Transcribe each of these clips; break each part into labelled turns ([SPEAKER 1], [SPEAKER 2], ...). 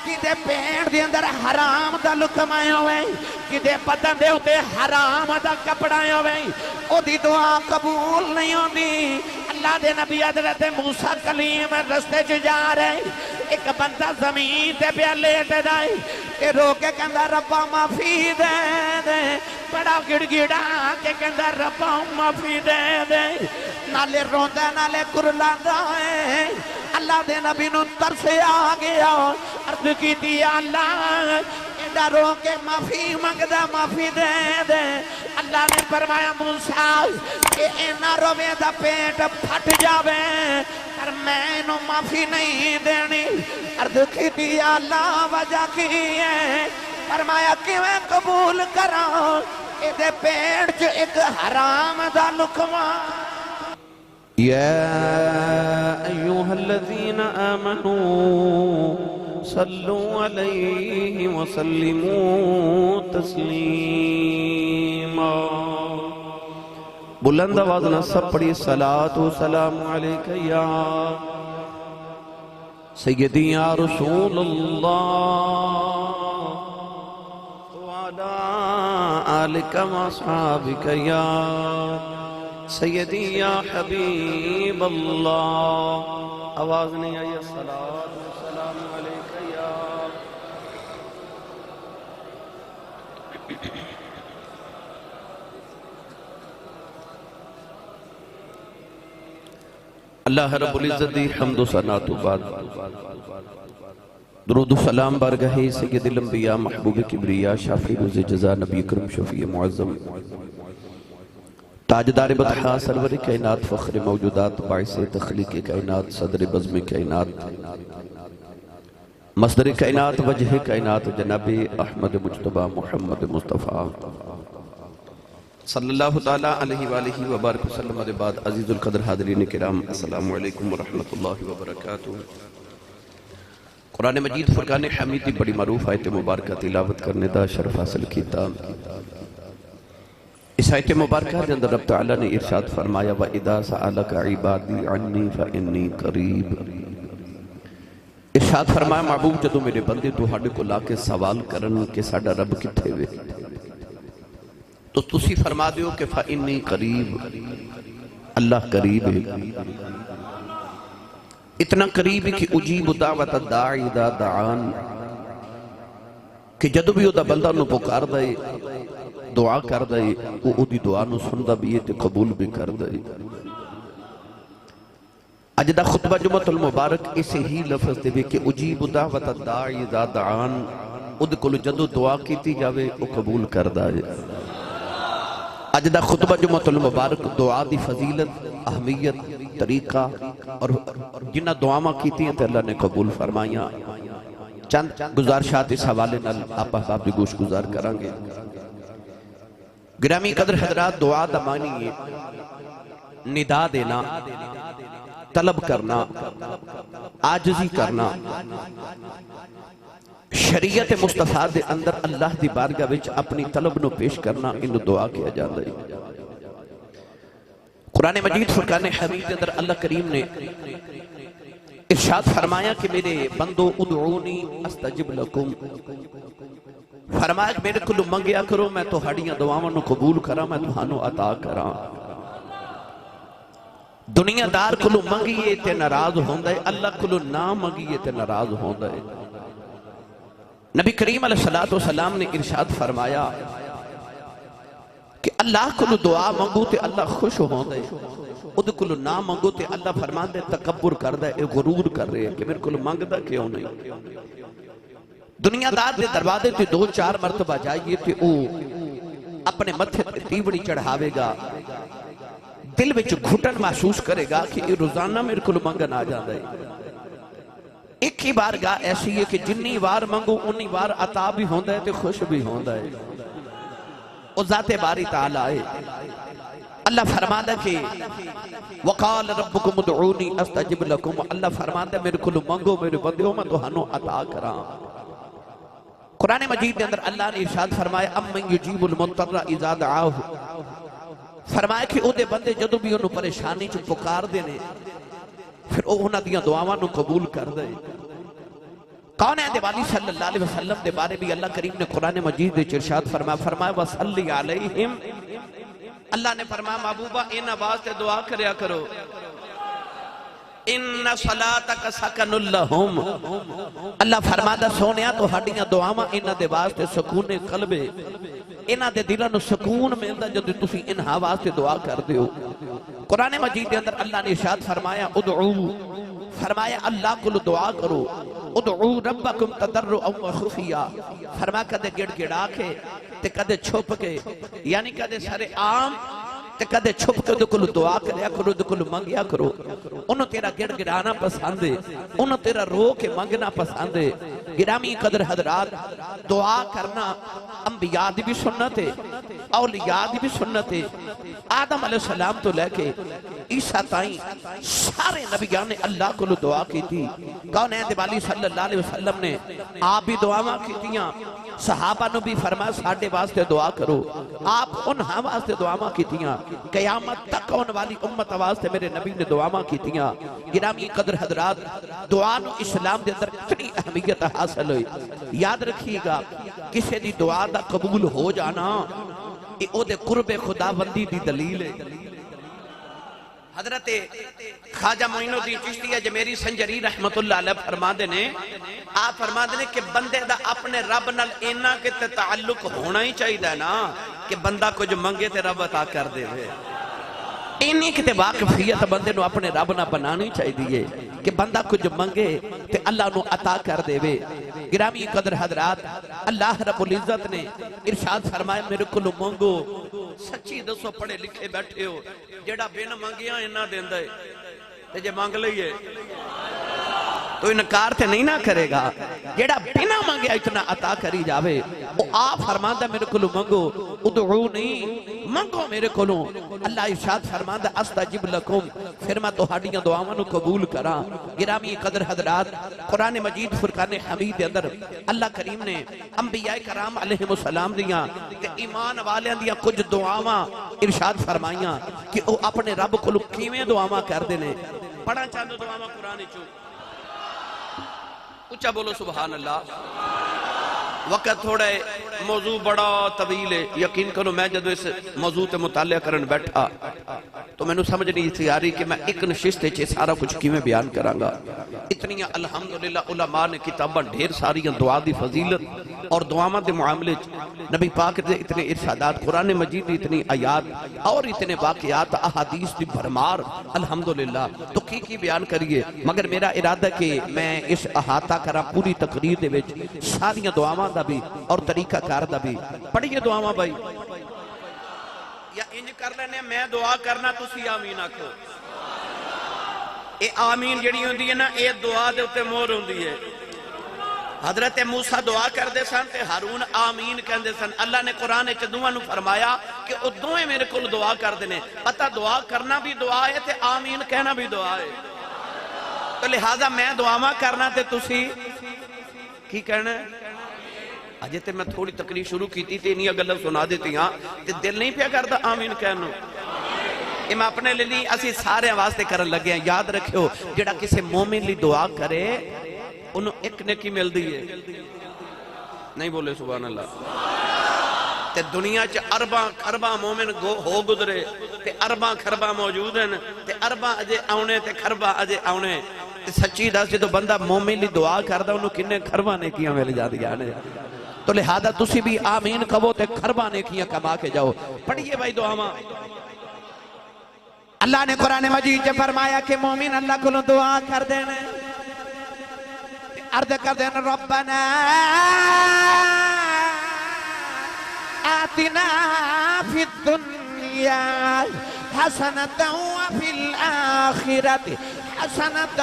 [SPEAKER 1] کدے پیڑ دے اندر حرام دا لقمہ ہوئے کدے بدن دے ہوتے حرام دا کپڑا ہوئے او دی دعا قبول نہیں ہوندی اللہ دے نبی حضرت موسیٰ کلیم رستے چ جا رہے ایک بندہ زمین تے پیا لیٹ دائے تے رو کے کہندا ربا معافی دے دے بڑا گڑ گڑا کے کہندا ربا معافی دے دے نالے روندا نالے کرلاندا ہے اللہ دے نبی نو ترس آ گیا عرض کی دی اللہ ایڈا رو کے معافی منگدا معافی دے دے اللہ نے فرمایا موسیٰ کہ اینا روے دا پیٹ پھٹ جاوے پر میں انہوں معافی نہیں دینی عرض کی دی اللہ وجہ کی ہے فرمایا کہ میں قبول کراں ایدے پیٹ جو ایک حرام دا لقمہ
[SPEAKER 2] يا أيها الذين آمنوا صلوا عليه وسلموا تسليما بلند آوازنا سب پڑھی صلاة و سلام علیکہ یا سیدی یا رسول اللہ وعلا آلکہ و اصحابکہ یا سیدی یا حبیب اللہ آواز نہیں آئی الصلاة والسلام علیکہ یا اللہ رب العزت دی حمد و ثنا تو بعد درود و سلام بارگاہ سید الانبیاء محبوب کبریا شافی روز جزا نبی کرم شفیع معظم تاجدار بطحا سرور کائنات فخر موجودات باعث تخلیق کائنات صدر بزم کائنات مصدر کائنات وجہ کائنات جناب احمد مجتبہ محمد مصطفیٰ صلی اللہ تعالیٰ علیہ وآلہ وبارک وسلم دے بعد عزیز القدر حاضرین کرام السلام علیکم ورحمت اللہ وبرکاتہ قرآن مجید فرقان حمید دی بڑی معروف آیت مبارکہ تلاوت کرنے دا شرف حاصل کیتا اس آیت مبارکہ دے اندر رب تعالیٰ نے ارشاد فرمایا وَإِذَا سَأَلَكَ عِبَادِي عَنِّي فَإِنِّي قَرِيب ارشاد فرمایا محبوب جدو میرے بندے تو ہاڑے کو لا کے سوال کرن کہ ساڑا رب کتھے ہوئے تو تسی فرما دیو کہ فَإِنِّي قَرِيب اللہ قریب ہے اتنا قریب ہے کہ اجیب دعوت الداعی اذا دعان کہ جدو بھی دا بندہ نو پکار دائے دعا کر دائے وہ دی دعا نو سندہ بھی ہے تے قبول بھی کر دائے اجدہ خطبہ جمعت المبارک اسے ہی لفظ دے کہ اجیب دعوت الداعی اذا دعان اد کلو جدو دعا کیتی جاوے وہ قبول کر دائے اجدہ خطبہ جمعت المبارک دعا دی فضیلت اہمیت طریقہ اور جنہ دعاما کیتی ہیں تے اللہ نے قبول فرمائیاں چند گزارشات اس حوالے نال آپ احباب دی گوش گزار کرانگے گرامی قدر حضرات دعا دا معنی ہے ندا دینا طلب کرنا عاجزی کرنا شریعت مصطفیٰ دے اندر اللہ دی بارگاہ وچ اپنی طلب نو پیش کرنا انہوں دعا کیا جاتا ہے قرآن مجید فرقان حمید اندر اللہ کریم نے ارشاد فرمایا کہ میرے بندو ادعونی استجب لکم فرمایا کہ میرے کلو منگیا کرو میں تو ہڑیاں دعاواں نو قبول کرا میں تو ہانو عطا کرا دنیا دار کلو منگیے تے ناراض ہوندہ ہے اللہ کلو نہ منگیے تے ناراض ہوندہ ہے نبی کریم علیہ السلام نے ارشاد فرمایا کہ اللہ کلو دعا منگو تے اللہ خوش ہوندہ ہے ادھ کلو نہ منگو تے اللہ فرمان دے تکبر کر دے غرور کر رہے ہیں کہ میرے کلو منگ دا کیوں نہیں دنیا دار دے دروازے تے 2-4 مرتبہ جائیے تے او اپنے متھے تے تیوڑی چڑھاوے گا دل وچ گھٹن محسوس کرے گا کہ یہ روزانہ میرے کلو منگن آ جاندہ ہے ایک ہی بار گاہ ایسی ہے کہ جنی وار منگو انی وار عطا بھی ہوندہ ہے تے خوش بھی ہوندہ ہے او ذات باری تعالیٰ ہے اللہ فرماتا کہ وَقَالَ رَبُّكُمُ دُعُونِي أَسْتَجِبْ لَكُمْ اللہ فرماتا میرے کلو منگو میرے بندیوں میں تو ہنو عطا کرا قرآن مجید کے اندر اللہ نے ارشاد فرمایا اَمَّنْ يُجِيبُ الْمُنْتَرَّ اِذَا دَعَاهُ فرمایا کہ او دے بندے جدو بھی انہوں پریشانی چو پکار دینے پھر او انہاں دیاں دعاواں نو قبول کر دے کون ہے والی صلی اللہ علیہ وسلم دے بارے بھی اللہ کریم نے قرآن مجید دے ارشاد فرمایا وصلی علیہم، اللہ نے فرمایا محبوبہ ان آواز تے دعا کریا کرو، ان صلاتک سکن لہم، اللہ فرماتا سونیا تو ہڈیاں دعاواں انہاں دے واسطے سکون قلبے، انہاں دے دلاں نو سکون ملدا جدوں تسی انہاں واسطے دعا کر دیو۔ قرآن مجید دے اندر اللہ نے ارشاد فرمایا ادعو، فرمایا اللہ کو دعا کرو، ادعو ربکم تضرعا وخفیا، فرمایا کدے گڑ گڑا کے تے کدے چھپ کے، یعنی کدے سارے عام تے کدے چھپ کے دکل دعا کریا کرو، دکل منگیا کرو، انہوں تیرا گڑ گڑانا پسند ہے، انہوں تیرا رو کے منگنا پسند ہے۔ گرامی قدر حضرات، دعا کرنا انبیاء دی بھی سنت ہے، اولیاء دی بھی سنت ہے۔ آدم علیہ السلام تو لے کے عیسیٰ تائیں سارے نبیان نے اللہ کو دعا کی تھی۔ کون ہے والی صلی اللہ علیہ وسلم نے آپ بھی دعاواں کی تیاں، صحابہ نے بھی فرمایا ساڑھے واسطے دعا کرو، آپ انہاں واسطے دعاواں کی تیاں، قیامت تک آنے والی امت واسطے میرے نبی نے دعاواں کی تیاں۔ گرامی قدر حضرات، دعا نو اسلام دے اندر اتنی اہمیت حاصل ہوئی۔ یاد رکھیے گا کسی دی دعا دا قبول ہو جانا یہ او دے قرب خدا بندی دی دلیل ہے۔ حضرت خواجہ معین الدین چشتی اجمیری سنجری رحمت اللہ علیہ فرما دینے، آپ فرما دینے کہ بندے دا اپنے رب نال اینا کے تعلق ہونا ہی چاہیے دا نا کہ بندہ کو جو منگے تے رب عطا کر دے ہوئے، اینی کتے واقفیت بندے نو اپنے رب نہ بنانی چاہیے دیئے کہ بندہ کو جو منگے تے اللہ نو عطا کر دے ہوئے۔ گرامی قدر حضرات، اللہ رب العزت نے ارشاد فرمایا میرے کو لو منگو، سچی دسو پڑھے لکھے بیٹھے ہو، جیڑا بین منگیاں انہاں دیندہ ہے تے جے مانگ لئیے تو انکار تے نہیں نہ کرے گا، جیڑا بنا مانگیا اتنا عطا کری جاوے۔ وہ آپ فرماندہ میرے کلو منگو، ادعونی منگو میرے کلو، اللہ ارشاد فرماندہ استجب لکم، پھر میں توہاڑیاں دعاوانو قبول کرا۔ گرامی قدر حضرات، قرآن مجید فرقان حمید اندر اللہ کریم نے انبیاء کرام علیہ السلام دیاں کہ ایمان والیاں دیاں کچھ دعاواں ارشاد فرمائیاں کہ وہ اپنے رب کلو کیویں دعاواں کر دینے۔ پڑھا چاندو دعاواں قرآن چو، اچھا بولو سبحان اللہ۔ وقت تھوڑا ہے، موضوع بڑا طویل ہے، یقین کرو میں جدو اس موضوع تے مطالعہ کرن بیٹھا تو میں نے سمجھ نہیں تھی آ رہی کہ میں ایک نشست چھے سارا کچھ کی میں بیان کرانگا۔ اتنی الحمدللہ علماء نے کتاباں ڈھیر ساری دعا دی فضیلت اور دعاواں دے معاملے نبی پاک دے اتنے ارشادات، قرآن مجید دی اتنی آیات اور اتنے واقعات، احادیث دی بھرمار الحمدللہ تو کی بیان کریے، مگر میرا ارادہ کہ میں اس احاطہ کرا پوری تقریر دے وچ ساریاں دعاواں دا بھی اور طریقہ کار دا بھی۔ پڑھیے دعاواں بھائی، یا انج کر لینے میں دعا کرنا تسی آمین آکھو۔ اے آمین جڑی ہوندی ہے نا، اے دعا دے اتے مور ہوندی ہے۔ حضرت موسیٰ دعا کر دے سن تے ہارون آمین کہن دے سن۔ اللہ نے قرآن چدوہاں نو فرمایا کہ او دوئے میرے کل دعا کر دینے، پتہ دعا کرنا بھی دعا ہے تے آمین کہنا بھی دعا ہے۔ تو لہذا میں دعاواں کرنا تے تسی کی کہنا ہے؟ آجے تے میں تھوڑی تقریر شروع کی تھی تے انہی اگلہ سنا دیتی ہاں تے دل نہیں پیا کرتا آمین کہنا۔ میں اپنے لیے اسی سارے واسطے کرن لگے ہیں۔ یاد رکھو جڑا کسی مومن لی دعا کرے انہوں ایک نیکی مل دی ہے، نہیں بولے سبحان اللہ۔ تے دنیا چ ارباں خرباں مومن ہو گزرے تے ارباں خرباں موجود ہیں تے ارباں اجے آونے تے خرباں اجے آونے۔ سچی دس جے تو بندہ مومن لی دعا کردا انہوں کنے خرباں نیکیاں مل جاندیاں نے۔ تو لہذا تسی بھی آمین کہو تے خرباں نیکیاں کما کے جاؤ۔ پڑھیے بھائی دعاواں۔
[SPEAKER 1] اللہ نے قرآن مجید سے فرمایا کہ مومن اللہ کو دعا کر دینے، عرض کر دینے ربنا آتنا فی الدنیا حسنة وفی الآخرة حسنة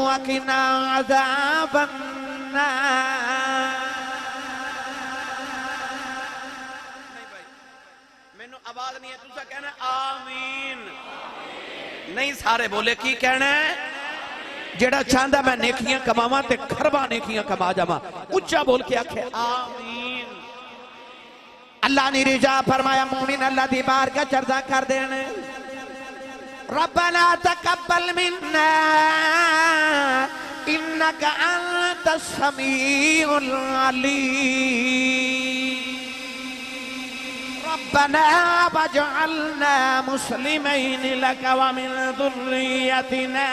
[SPEAKER 1] وقنا عذاب النار۔
[SPEAKER 2] مینوں آواز نہیں ہے، تسا کہنا آمین نہیں، سارے بولے کی کہنا ہے؟
[SPEAKER 1] جڑا چاندہ میں نیکیاں کماواں تے خرباں نیکیاں کما جاواں، اچھا بول کے آکھے
[SPEAKER 2] آمین۔
[SPEAKER 1] اللہ نے رجا فرمایا مومن اللہ دی بارگاہ چردہ کر دینے، ربنا تقبل منا إنك أنت السميع العليم ربنا واجعلنا مسلمين لك ومن ذريتنا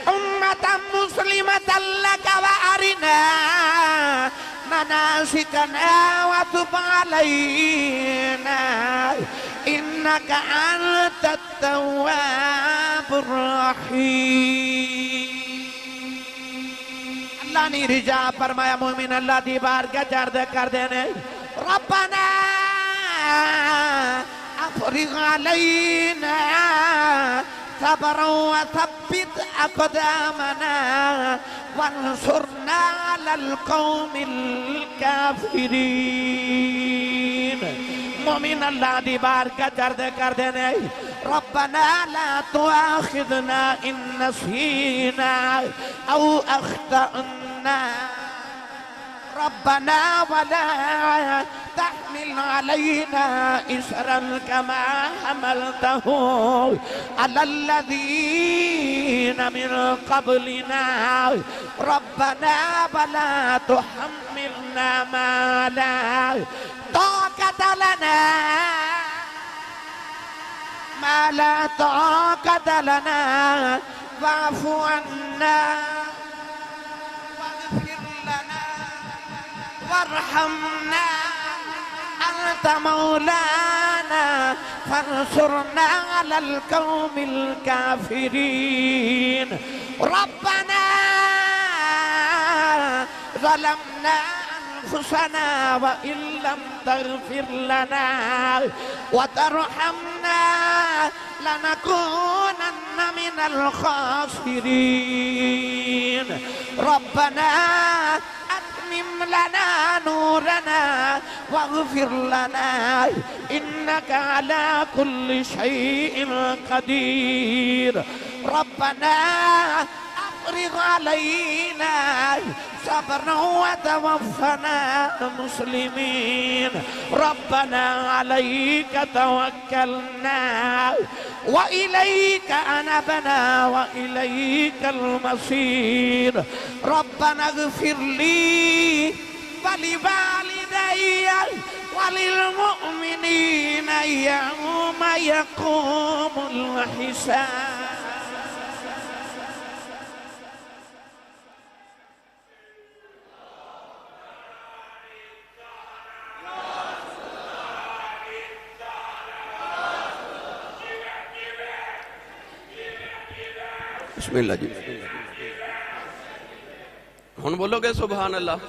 [SPEAKER 1] أمة مسلمة لك وأرنا مناسكنا وتب علينا إنك أنت التواب الرحيم اللہ نے رجا فرمایا مومن اللہ دی بارگاہ چرد کر دینے ربنا افرغ علينا صبرا وثبت أقدامنا وانصرنا على القوم الكافرين مومن اللہ دی بارگاہ چرد کر دینے ربنا لا تؤاخذنا إن نسينا أو أخطأنا ربنا ولا تحمل علينا إسرا كما حملته على الذين من قبلنا ربنا ولا تحملنا ما لا طاقة لنا ما لا طاقة لنا واعف عنا واغفر لنا وارحمنا أنت مولانا فانصرنا على القوم الكافرين ربنا ظلمنا أنفسنا وإن لم تغفر لنا وترحمنا لنكونن من الخاسرين ربنا أتمم لنا نورنا واغفر لنا إنك على كل شيء قدير ربنا أفرغ علينا صبرا وتوفنا مسلمين ربنا عليك توكلنا وإليك أنبنا وإليك المصير ربنا اغفر لي ولوالدي وللمؤمنين يوم يقوم الحساب
[SPEAKER 2] بسم اللہ جی ہن بولو گے سبحان اللہ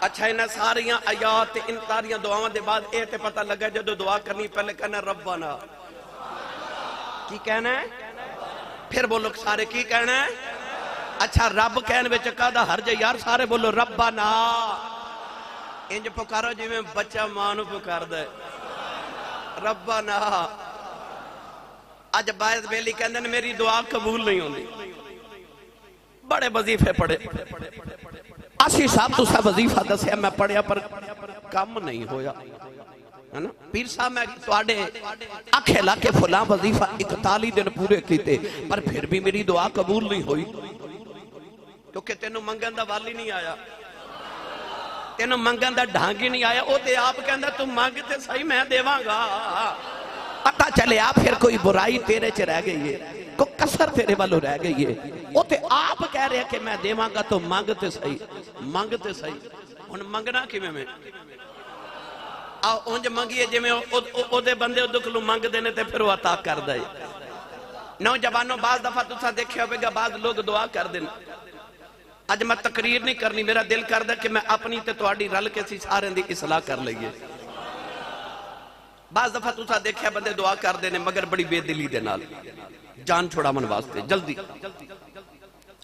[SPEAKER 2] اچھا انہاں ساریاں آیات ان ساریاں دعاواں دے بعد اے تے پتہ لگا جدو دعا کرنی پہلے کہنا ربنا کی کہنا ہے پھر بولو سارے کی کہنا ہے اچھا رب کہنے وچ کہدا ہر جے یار سارے بولو ربنا انج پکارو جی میں بچہ ماں نو پکاردا ہے ربنا آج باعث بیلی کہندے نے میری دعا قبول نہیں ہوندی بڑے وظیفے پڑھے اسی صاحب تو سا وظیفہ دسیا میں پڑھیا پر کم نہیں ہویا پیر صاحب میں تواڈے آنکھیں لا کے فلاں وظیفہ 41 دن پورے کیتے پر پھر بھی میری دعا قبول نہیں ہوئی کیونکہ تینوں منگن دا والی نہیں آیا تینوں منگن دا ڈھانگی نہیں آیا او تے آپ کہندا تم مانگتے صحیح میں دیواں گا پتہ چلے آپ پھر کوئی برائی تیرے چ رہ گئی ہے کوئی کسر تیرے والو رہ گئی ہے وہ تے آپ کہہ رہے کہ میں دیواں گا تو مانگتے صحیح ان منگنا کی میں انج منگیے جی میں او دے بندے دکھلو منگ دینے تے پھر وہ عطا کر دے نوجوانوں بعض دفعہ تسا دیکھے ہوئے گا بعض لوگ دعا کر دینا آج میں تقریر نہیں کرنی میرا دل کر دے کہ میں اپنی تے تواڈی رل کے سی سارے دی اصلاح کر لئیے بعض دفعہ تسا دیکھے بندے دعا کر دینے مگر بڑی بے دلی دے نال جان چھوڑا من واسطے جلدی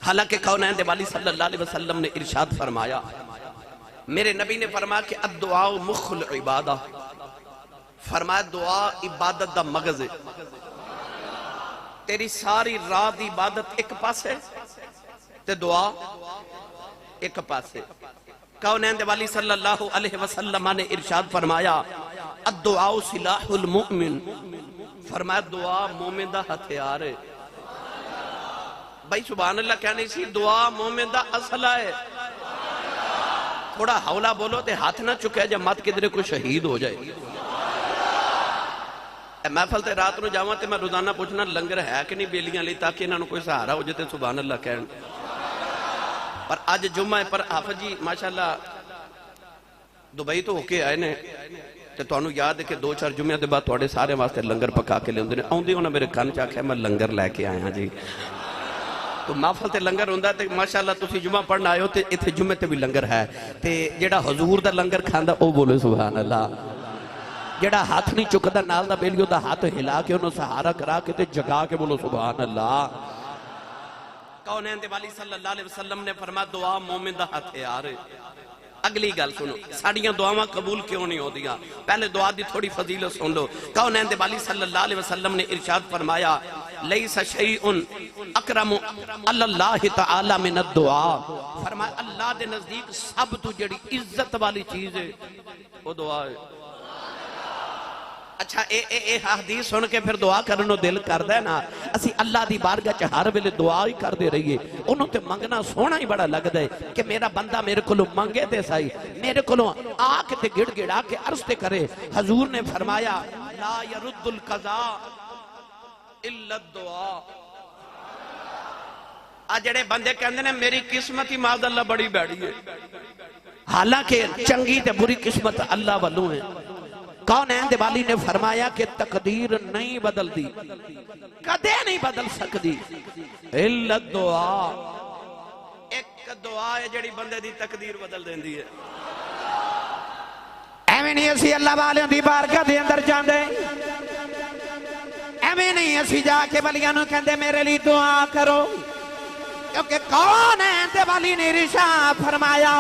[SPEAKER 2] حالانکہ کونین دے والی صلی اللہ علیہ وسلم نے ارشاد فرمایا میرے نبی نے فرمایا کہ الدعاء مخ العبادہ فرمایا دعا عبادت دا مغز ہے تیری ساری رات دی عبادت ایک پاس ہے تے دعا ایک پاس ہے کونین دے والی صلی اللہ علیہ وسلم نے ارشاد فرمایا الدعاء سلاح المؤمن فرمایا دعا مومن دا ہتھیار ہے بھائی سبحان اللہ کہنے سی دعا مومن دا اصلہ ہے. تھوڑا حولا بولو تے ہاتھ نہ چکے جب مت کدھر کوئی شہید ہو جائے. محفل تے رات نو جاواں تے میں روزانہ پوچھنا لنگر ہے کہ نہیں بیلیاں لی تاکہ انہاں نو کوئی سہارا ہو جائے سبحان اللہ کہن. پر آج جمعہ پر حافظ جی ماشاءاللہ دبئی تو ہو کے آئے نے تے تانوں یاد ہے کہ 2-4 جمعے دے بعد تواڈے سارے واسطے لنگر پکا کے لیندے نے. اوندے انہاں میرے کان چ آکھیا میں لنگر لے کے آیا جی. تو محفل تے لنگر ہوندا تے ماشاءاللہ تسی جمعہ پڑھنا آئے ہو تے ایتھے جمعے تے بھی لنگر ہے. تے جیڑا حضور دا لنگر کھاندا او بولے سبحان اللہ. جیڑا ہاتھ نہیں چکدا نال دا بیلیو دا ہاتھ ہلا کے انہوں سہارا کرا کے تے جگا کے بولو سبحان اللہ. کونین دے والی صلی اللہ علیہ وسلم نے فرمایا دعا مومن دا ہتھیار ہے. اگلی گل سنو ساڑیاں دعاواں قبول کیوں نہیں ہو دیا. پہلے دعا دی تھوڑی فضیلت سن لو. کونین دے والی صلی اللہ علیہ وسلم نے ارشاد فرمایا لیس شیئن اکرم اللہ تعالی من الدعا. فرمایا اللہ دے نزدیک سب تو جڑی عزت والی چیز ہے وہ دعا ہے. اچھا اے حدیث سن کے پھر دعا کرنو دل کردہ ہے نا. اسی اللہ دی بارگاہ چ ہر ویلے دعا ہی کر دے رہیے. انہوں تے منگنا سونا ہی بڑا لگدا ہے کہ میرا بندہ میرے کولو منگے تے سائی میرے کولو آ کے تے گڑ گڑا کے عرض تے کرے. حضور نے فرمایا لا يرد القضاء الا الدعاء. آ جڑے بندے کہندے نے میری قسمت ہی معاذ اللہ بڑی بیڑی ہے حالانکہ چنگی تے بری قسمت اللہ والوں ہے. کونین دے والی نے فرمایا کہ تقدیر نہیں بدل دی کدے نہیں بدل سکتی الا الدعاء. ایک دعا ہے جڑی بندے دی تقدیر بدل دیندی ہے.
[SPEAKER 1] ایویں نہیں اسی اللہ والیاں دی بارگاہ دے اندر جاندے. ایویں نہیں اسی جا کے ولیاں نوں کہندے میرے لیے دعا کرو. کیونکہ کونین دے والی نے ارشاد فرمایا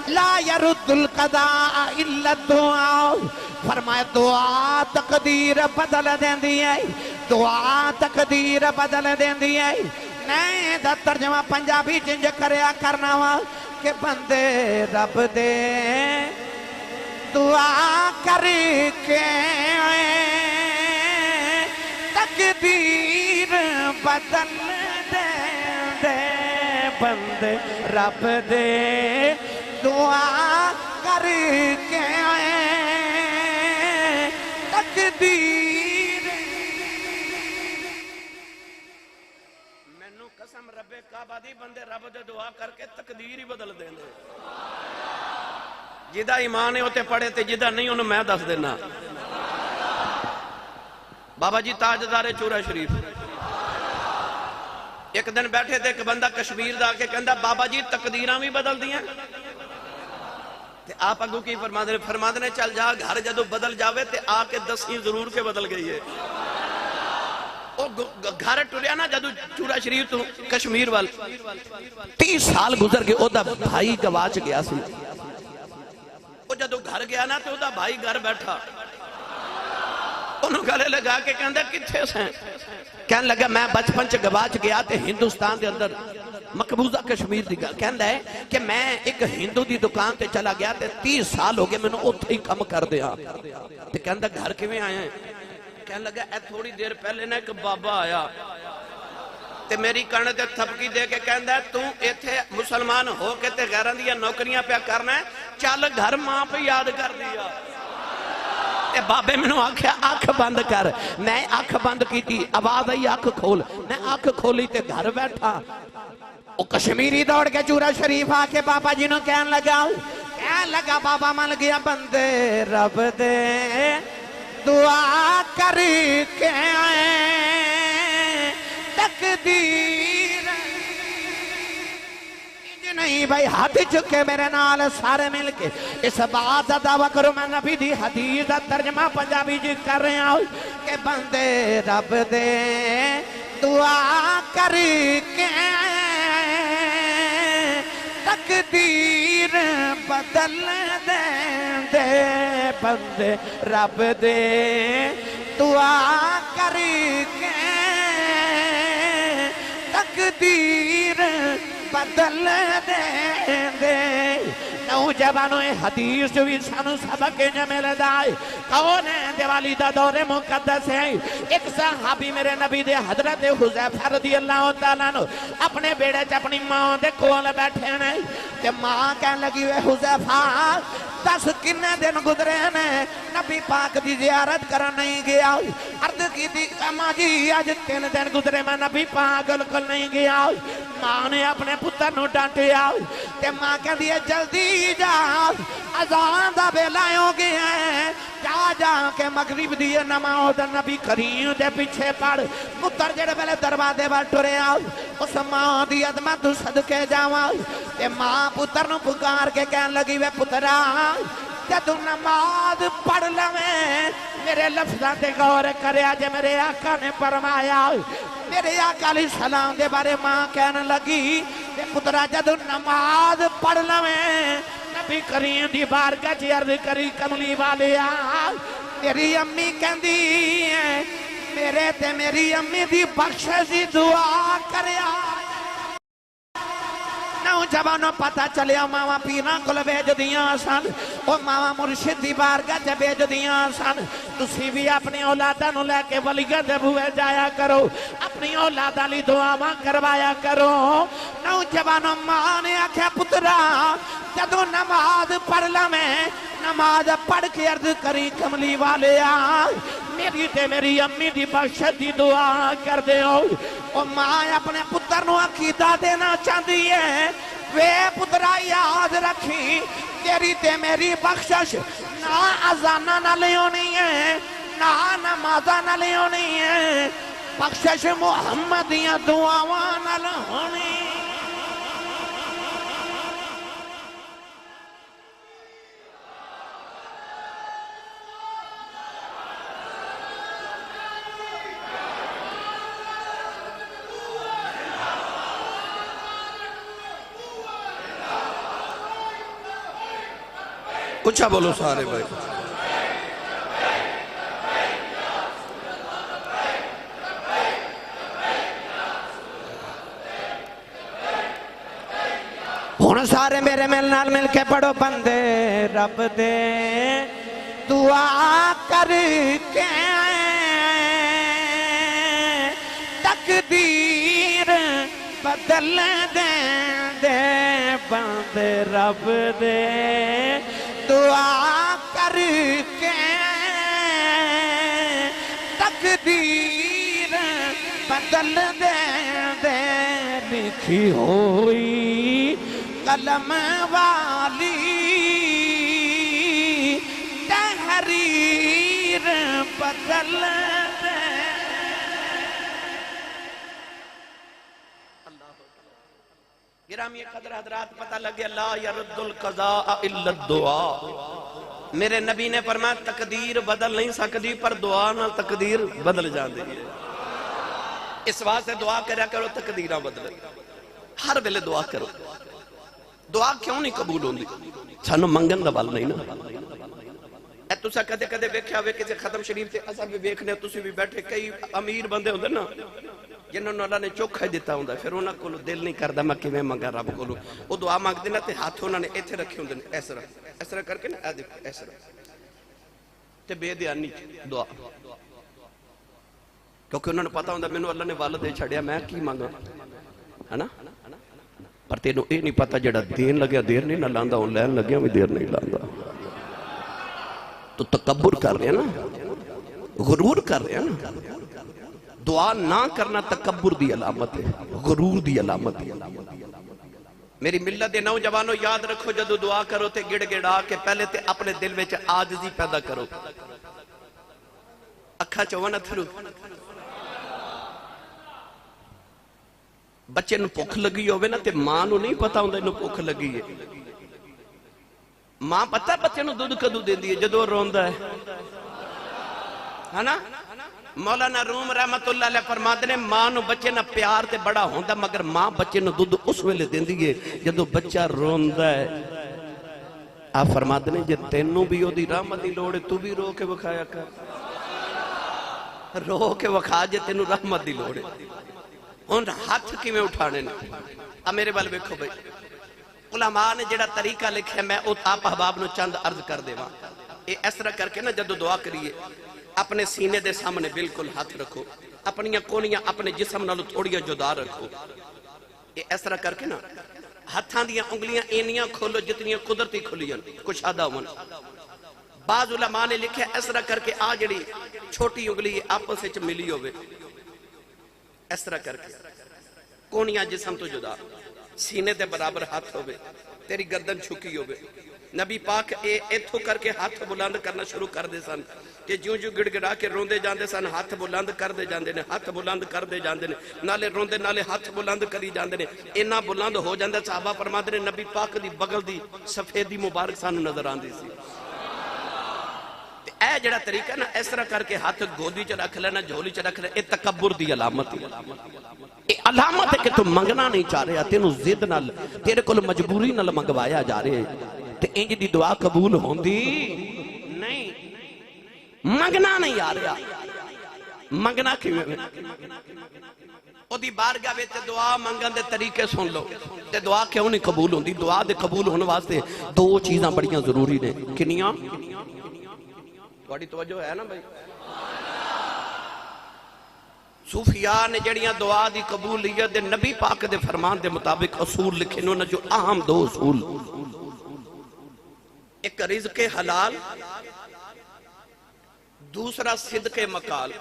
[SPEAKER 1] لا يرد القضاء الا الدعاء. فرمایا دعا تقدیر بدل دیندی ہے. دعا تقدیر بدل دیندی ہے. نہیں دا ترجمہ پنجابی چنج کریا کرنا وا کہ بندے رب دے دعا کر کے تقدیر بدل دے. بندے رب دے دعا کر کے تقدیر.
[SPEAKER 2] مینوں قسم رب کعبہ دی بندے رب دے دعا کر کے تقدیر ہی بدل دیں دے. جدہ ایمان ہے ہوتے پڑھے تے جدہ نہیں انہوں میں دس دینا. بابا جی تاجدار چورہ شریف ایک دن بیٹھے تھے کہ بندہ کشمیر دا کے کہندہ بابا جی تقدیرہ بھی بدل دیا. آپ اگو کی فرمادنے چل جا گھر جدو بدل جاوے تے آ کے 10 ضرور کے بدل گئی ہے. گھر ٹریا نا جدو چورہ شریف تو کشمیر وال 30 سال گزر گئے. او دا بھائی گواچ گیا سی. او جدو گھر گیا نا تو او دا بھائی گھر بیٹھا. انہوں گلے لگا کے کہندہ کتھے سے کہنے لگا میں بچپن چ گواچ گیا تے ہندوستان دے اندر مقبوضہ کشمیر دی گل کہندہ ہے کہ میں ایک ہندو دی دکان تے چلا گیا تے 30 سال ہو گئے میں نے اتھے ہی کم کر دیا. تے کہندہ گھر کیویں آئے ہیں. کہنے لگا اے تھوڑی دیر پہلے نا ایک بابا آیا تے میری کان تے تھپکی دے کے کہندہ ہے تو ایتھے مسلمان ہو کے تے غیران دیا نوکریاں پہ کرنا ہے چل گھر ماں پہ یاد کر دیا. اے بابے میں نے آنکھیں آنکھ بند کر. میں آنکھ بند کی تھی آواز آئی آنکھ کھول. میں آنکھ کھولی تے گھر بیٹھا.
[SPEAKER 1] او کشمیری دوڑ کے چورہ شریف آ کے بابا جی نو کہن لگا بابا من گیا بندے رب دے دعا کر کے تقدیر نہیں بھائی ہاتھ چکے میرے نال سارے مل کے اس بات دا دعویٰ کرو. میں نبی دی حدیث دا ترجمہ پنجابی جی کر رہے ہیں کہ بندے رب دے دعا کر کے تقدیر بدل دے. بندے رب دے دعا کر کے تقدیر بدل دے. نوجوانوں حدیث جو بھی سانو سبق جو ملدا ہے کون ہے دیوالی دا دور مقدس ہے ایک صحابی میرے نبی دے حضرت حذیفہ رضی اللہ تعالیٰ عنہ اپنے بیڑے چ اپنی ماں دے کول بیٹھے نے تے ماں کہن لگی وے حذیفہ 10 کنے دن گزرے نے نبی پاک دی زیارت کرن نہیں گیا عرض کی تھی ماں جی آج 3 دن گزرے میں نبی پاک کول نہیں گیا ماں نے اپنے پتر نو ڈانٹیا تے ماں کہہ دیے جلدی جا اذان دا ویلا ہو گیا ہے جا کے مغرب دی نماز نبی کریم دے پیچھے پڑھ پتر جڑے ویلے دروازے ول ٹریا اس ماں دی عظمت صدقے جاواں تے ماں پتر نو پکار کے کہن لگی وے پترا جدو نماز پڑھ لویں میرے لفظاں تے غور کریا جے میرے آقا نے فرمایا میرے آقا علیہ السلام دے بارے ماں کہنے لگی تے پترا جدو نماز پڑھ لویں نبی کریم دی بارگاہ چ عرض کری کملی والیا میری امی کہندی ہے میرے تے میری امی دی بخشش دی دعا کریا نوجوانوں پتہ چلیا ماما پینا کل بیج دیاں سن او ماما مرشد دی بارگاہ تے بیج دیاں سن تسی بھی اپنی اولاداں نو لے کے ولیاں دے بوئے جایا کرو اپنی اولاداں لی دعاواں کروایا کرو نوجوانوں ماں نے آکھیا پترا جدو نماز پڑھ لویں نماز پڑھ کے عرض کری کملی والیا میری تے میری امی دی بخشش دی دعا کر دے او ماں اپنے پتر نو عقیدہ دینا چاہتی ہے وے پترا یاد رکھی تیری تے میری بخشش نہ اذانہ نہ لیونی ہے نہ نمازہ نہ لیونی ہے بخشش محمدیاں دعاواں نہ لہونی
[SPEAKER 2] اچھا بولو سارے بھائی
[SPEAKER 1] ہن سارے میرے نال مل کے پڑھو بندے رب دے دعا کر کے تقدیر بدل دے بندے رب دے دعا کر کے تقدیر بدل دے لکھی ہوئی قلم والی تحریر بدل دے
[SPEAKER 2] گرامی قدر حضرات پتہ لگے لا یرد القضاء الا الدعاء میرے نبی نے فرمایا تقدیر بدل نہیں سکتی پر دعا نہ تقدیر بدل جاندی ہے اس واسطے دعا کریا کرو تقدیراں بدلے ہر ویلے دعا کرو دعا کیوں نہیں قبول ہوندی سانو منگن دا بل نہیں نا اے تسا کدے کدے ویکھیا ہوئے کسی ختم شریف تے اساں بھی ویکھنے تسی بھی بیٹھے کئی امیر بندے ہوندے نا جنہوں نے اللہ نے چوکھا دیتا ہوں پھر انہاں کو دل نہیں کردا میں کیویں منگا رب کو وہ دعا مانگدے نا تے ہاتھ انہاں نے ایتھے رکھے ہوندے نے اس طرح کر کے نا اے دیکھو اس طرح تے بے دھیانی دعا کیونکہ انہوں نے پتا ہوندا مینوں اللہ نے والد دے چھڑیا میں کی مانگا ہے نا پر تینوں اے نہیں پتا جڑا دین لگیا دیر نہیں نہ لاندا ہوں لین لگیا بھی دیر نہیں لاندا تو تکبر کر رہے ہیں نا غرور کر رہے ہیں نا دعا نہ کرنا تکبر دی علامت ہے غرور دی علامت ہے میری ملت دے نوجوانوں یاد رکھو جدو دعا کرو تے گڑ گڑا کے پہلے تے اپنے دل میں عاجزی پیدا کرو اکھا چوان اتھرو بچے نو بھوک لگی ہوئے نا تے ماں نو نہیں پتا ہوندا انو بھوک لگی ہے ماں پتہ بچے نو دودھ کدو دیندی ہے جدو روندا ہے نا مولانا روم رحمت اللہ علیہ فرماتے نے ماں نو بچے نہ پیار تے بڑا ہوندا مگر ماں بچے نو دودھ اس ویلے دیندی ہے جدو بچہ روندا ہے آپ فرماتے نے جے تینوں بھی او دی رحمت دی لوڑ ہے تو بھی رو کے وکھایا کر رو کے وکھا جے تینوں رحمت دی لوڑ ہے ان ہاتھ کی میں اٹھانے نے اب میرے بال بیکھو بھائی علماء نے جڑا طریقہ لکھا میں او آپ احباب نو چند عرض کر دے وہاں اے اس طرح کر کے نا جدو دعا کریے اپنے سینے دے سامنے بالکل ہاتھ رکھو اپنیاں کونیاں اپنے جسم نالو تھوڑیاں جدا رکھو اے اس طرح کر کے نا ہتھاں دیاں انگلیاں اینیاں کھولو جتنیاں قدرتی کھلیاں کچھ آدھا ہون بعض علماء نے لکھا اس طرح کر کے آ جڑی چھوٹی انگلی آپس وچ ملی ہوئے اس طرح کر کے کونیاں جسم تو جدا سینے دے برابر ہاتھ ہوئے تیری گردن چھکی ہوئے نبی پاک ایتھو کر کے ہاتھ بلند کرنا شروع کر دے سن کہ جوں گڑ گڑا کے روندے جاندے سن ہاتھ بلند کر دے جاندے نے ہاتھ بلند کر دے جاندے نے نالے روندے نالے ہاتھ بلند کری جاندے نے اینا بلند ہو جاندے صحابہ فرماندے نے نبی پاک دی بغل دی سفیدی مبارک سانو نظر آندی سی اے جڑا طریقہ نا اس طرح کر کے ہاتھ گودی چ رکھ لینا جھولی چ رکھ لینا اے تکبر دی علامت ہے اے علامت ہے کہ تم منگنا نہیں چاہ رہا تینوں ضد نال تیرے کول مجبوری نال منگوایا جا رہے تے انج دی دعا قبول ہوندی نہیں منگنا نہیں آ رہا منگنا کیویں او دی بارگاہ وچ دعا منگن دے طریقے سن لو تے دعا کیوں نہیں قبول ہوندی دعا دے قبول ہونے واسطے دو چیزاں بڑیاں ضروری نے کنیاں بڑی توجہ ہے نا بھائی صوفیاء نے جڑیاں دعا دی قبولیت دے نبی پاک دے فرمان دے مطابق اصول لکھے انہوں نے جو اہم دو اصول ایک رزق حلال دوسرا صدق مقال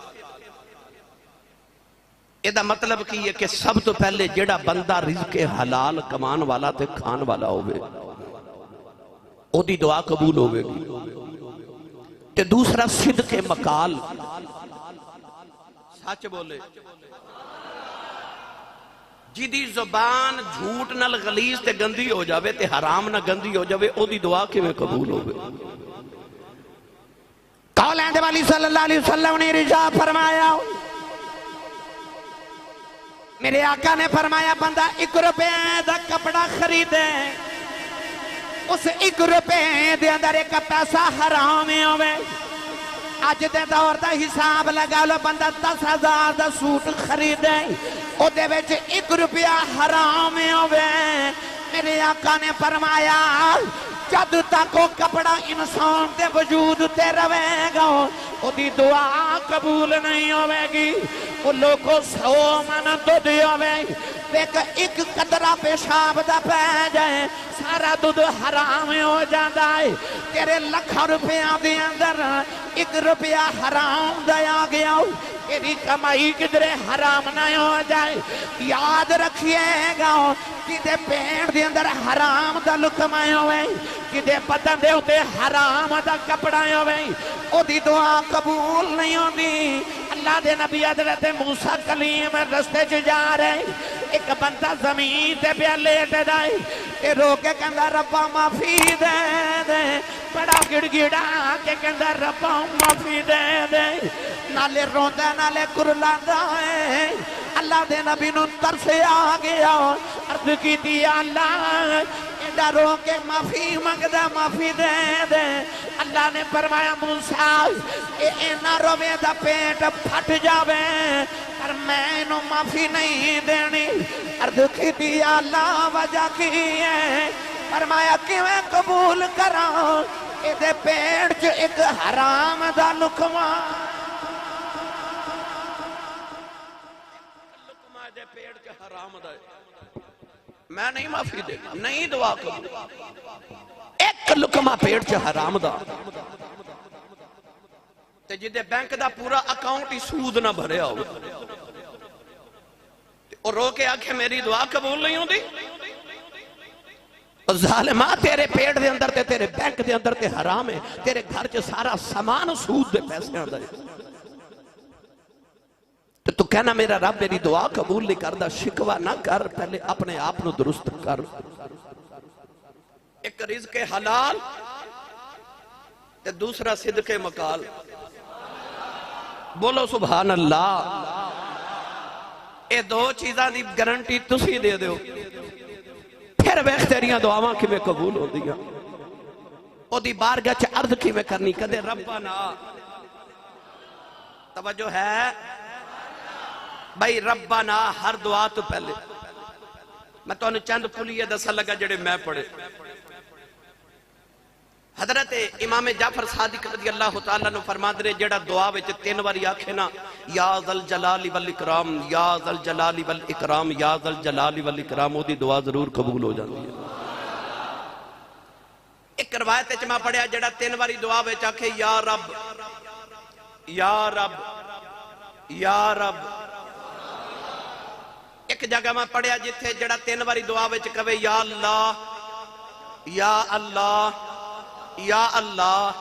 [SPEAKER 2] ایدہ مطلب کی ہے کہ سب تو پہلے جڑا بندہ رزق حلال کمان والا تے کھان والا ہوئے او دی دعا قبول ہوئے گی تے دوسرا صدق مقال سچ بولے جدی زبان جھوٹ نال غلیظ تے گندی ہو جاوے تے حرام نہ گندی ہو جاوے او دی دعا کے میں قبول ہوئے
[SPEAKER 1] قول اہد والی صلی اللہ علیہ وسلم نے رجاء فرمایا میرے آقا نے فرمایا بندہ 1 روپے دا کپڑا خریدے اس 1 روپے دے اندر ایک پیسہ حرام ہوئے آج دے دور دا حساب لگا لو بندہ 10,000 دا سوٹ خریدے او دے ویچ 1 روپیہ حرام ہوئے میرے آقا نے فرمایا جد تک وہ کپڑا انسان دے وجود تے روے گا او دی دعا قبول نہیں ہوئے گی وہ لوگوں 100 من دودھ ہوئے ایک قطرہ پیشاب دا پہ جائے سارا دودھ حرام ہو جاتا ہے تیرے لکھا روپیہ دے اندر 1 روپیہ حرام دیا گیا تیری کمائی کدرے حرام نہ ہو جائے یاد رکھئے گا کدے پیڑ دے اندر حرام دا لکمائے ہوئے کدے بدن دے ہوتے حرام دا کپڑائے ہوئے او دی دعا قبول نہیں ہوندی اللہ دے نبی حضرت موسیٰ کلیم رستے چ جا رہے ایک بندہ زمین تے پہ لیٹ دائے تے روکے کہندہ ربا معافی دے دے بڑا گڑ گڑا کے کہندہ ربا معافی دے دے نالے روندہ نالے کرلاندہ ہے اللہ دے نبی نن ترسے آگیا عرض کی دیا اللہ ڈرو کے معافی مانگدہ معافی دے دے اللہ نے فرمایا موسیٰ اینا روے دا پیٹ پھٹ جاوے اور میں انہوں معافی نہیں دینی عرض کی دیا اللہ وجہ کی ہے فرمایا کہ میں قبول کراں دے پیٹ جو ایک حرام دا لکمہ دے پیٹ جو حرام دا میں نہیں معافی دے نہیں دعا قبول ایک لکمہ پیٹ جو حرام دا تے جدے بینک دا پورا اکاؤنٹ ہی سود نہ بھریا ہو اور رو کے آکھے میری دعا قبول نہیں ہوندی ظالمہ تیرے پیٹ دے اندر تے تیرے بینک دے اندر تے حرام ہے تیرے گھر جو سارا سامان سود دے پیسے اندر تو کہنا میرا رب میری دعا قبول نہیں کردہ شکوہ نہ کر پہلے اپنے آپ نو درست کر ایک رزق حلال تے دوسرا صدق مقال بولو سبحان اللہ اے دو چیزاں دی گارنٹی تسی دے دیو پھر ویخ تیریاں دعاواں کی میں قبول ہو دیا او دی بارگاہ چا عرض کی میں کرنی کدے ربنا توجہ ہے بھائی ربنا ہر دعا تو پہلے
[SPEAKER 2] میں تو انہوں چند پلیے دسا لگا جڑے میں پڑھے. حضرت امام جعفر صادق رضی اللہ تعالیٰ نے فرما دے جڑا دعا وچ 3 باری آکھے نا یا ذل جلال والاکرام یا ذل جلال والاکرام یا ذل جلال والاکرام، وہ دی دعا ضرور قبول ہو جاتی ہے. ایک روایت وچ میں پڑھیا جڑا 3 باری دعا وچ آکھے یا رب یا رب یا رب. ایک جگہ میں پڑھیا جتھے جڑا 3 باری دعا وچ کہے یا اللہ یا اللہ یا اللہ.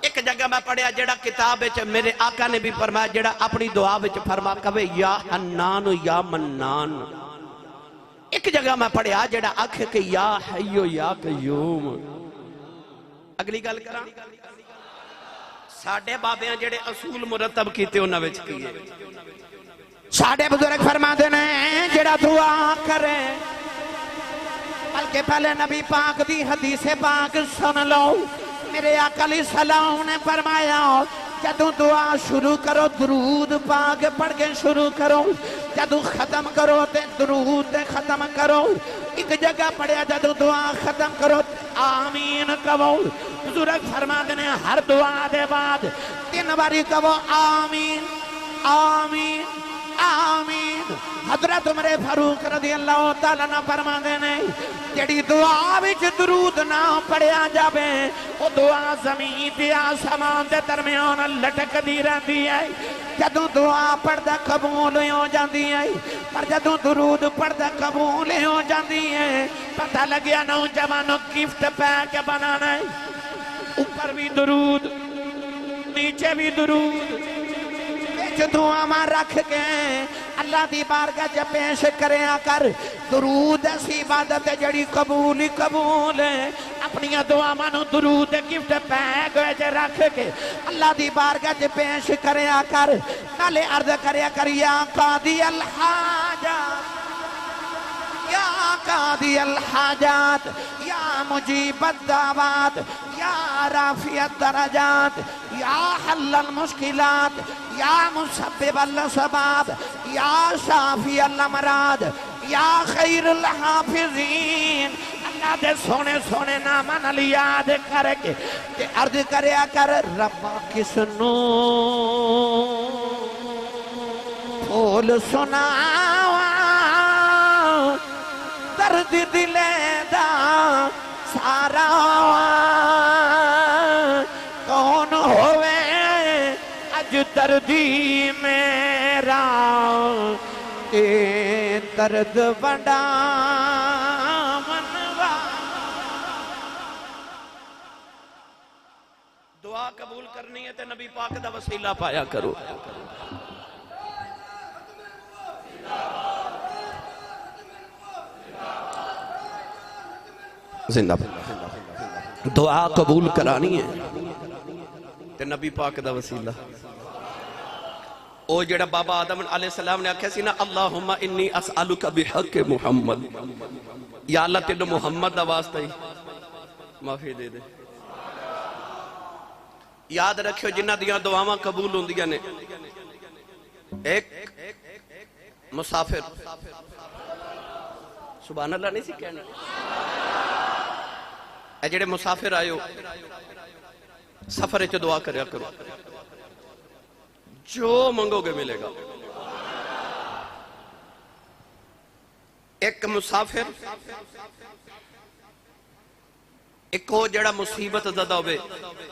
[SPEAKER 2] ایک جگہ میں پڑھیا جڑا کتاب وچ میرے آقا نے بھی فرمایا جڑا اپنی دعا وچ فرما کہے یا حنان یا منان. ایک جگہ میں پڑھیا جڑا آکھے کہ یا حیو یا قیوم. اگلی گل کراں ساڈے بابیاں جڑے اصول مرتب کیتے انہاں وچ کیے.
[SPEAKER 1] ساڈے بزرگ فرماتے ہیں جڑا دعا کرے بلکہ پہلے نبی پاک دی حدیث پاک سن لو. میرے آقا علیہ السلام نے فرمایا جدوں دعا شروع کرو درود پاک پڑھ کے شروع کرو، جدوں ختم کرو تے درود تے ختم کرو. ایک جگہ پڑھیا جدوں دعا ختم کرو آمین کہو. بزرگ فرماتے ہیں ہر دعا دے بعد 3 باری کہو آمین آمین آمین. حضرت عمر فاروق رضی اللہ تعالیٰ نے فرماتے ہیں جڑی دعا وچ درود نہ پڑھیا جاوے وہ دعا زمین تے آسمان دے درمیان لٹکدی رہندی ہے. جدوں دعا پڑھدا قبول ہو جاندی ہے پر جدوں درود پڑھدا قبول ہو جاندی ہے. پتہ لگیا نوجوانوں گفٹ پیک بنانا ہے، اوپر بھی درود نیچے بھی درود. دعا ماں رکھ کے اللہ دی بارگاہ جب پیش کریا کر. درود ایسی عبادت جڑی قبول ہی قبول ہے. اپنی دعا مانو درود گفٹ پیک ہوئے رکھ کے اللہ دی بارگاہ جب پیش کریا کر. نالے عرض کریا کر یا قاضی الحاجات یا قاضی الحاجات یا مجیب الدعوات یا رافع الدرجات یا حل المشکلات یا مسبب الاسباب یا شافی الامراض یا خیر الحافظین. اللہ دے سونے سونے نامہ نال یاد کر کے تے عرض کریا کر ربا کسنو پھول سناواں درد دلے دا سارا کون ہوئے اج دردی میرا اے درد بڑا منوا.
[SPEAKER 2] دعا قبول کرنی ہے تے نبی پاک دا وسیلہ پایا کرو. زندہ دعا قبول کرانی ہے تے نبی پاک دا وسیلہ. او جڑا بابا آدم علیہ السلام نے آکھیا سی نا اللہم انی اسألک بحق محمد، یا اللہ تیرے محمد دا واسطہ ہی معافی دے دے. یاد رکھو جنہ دیاں دعاواں قبول ہوندیاں نے ایک مسافر سبحان اللہ نہیں سی کہنے اے جڑے مسافر آئے ہو سفر وچ دعا کریا کرو جو منگو گے ملے گا. ایک مسافر ایک ہو جڑا مصیبت زدہ ہوئے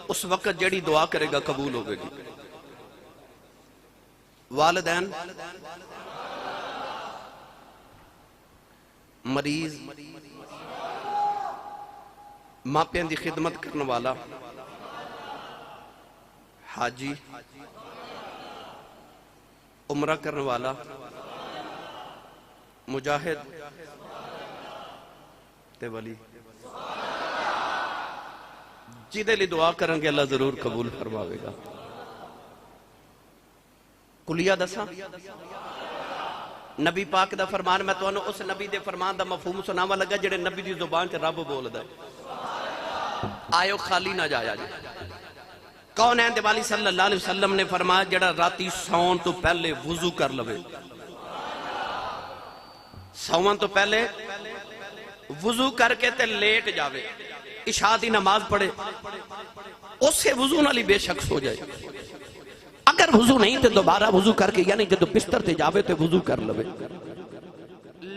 [SPEAKER 2] اس وقت جڑی دعا کرے گا قبول ہوگے گی. والدین مریض ماپیاں دی خدمت کرنے والا حاجی عمرہ کرنے والا مجاہد تے ولی جیدے لی دعا کریں گے اللہ ضرور قبول فرماوے گا. کلیہ دسا نبی پاک دا فرمان میں تو انہوں اس نبی دے فرمان دا مفہوم سناوا لگا جڑے نبی دی زبان چ رب بول دے. آئیو خالی نہ جایا جائے. کون ہے دیوالی صلی اللہ علیہ وسلم نے فرمایا جڑا راتی سون تو پہلے وضو کر لوے سوان تو پہلے وضو کر کے تے لیٹ جاوے، عشاء دی نماز پڑھے، اس سے وضو نالی بے شک سو جائے. اگر وضو نہیں تے دوبارہ وضو کر کے، یعنی جدو بستر تے جاوے تے وضو کر لوے،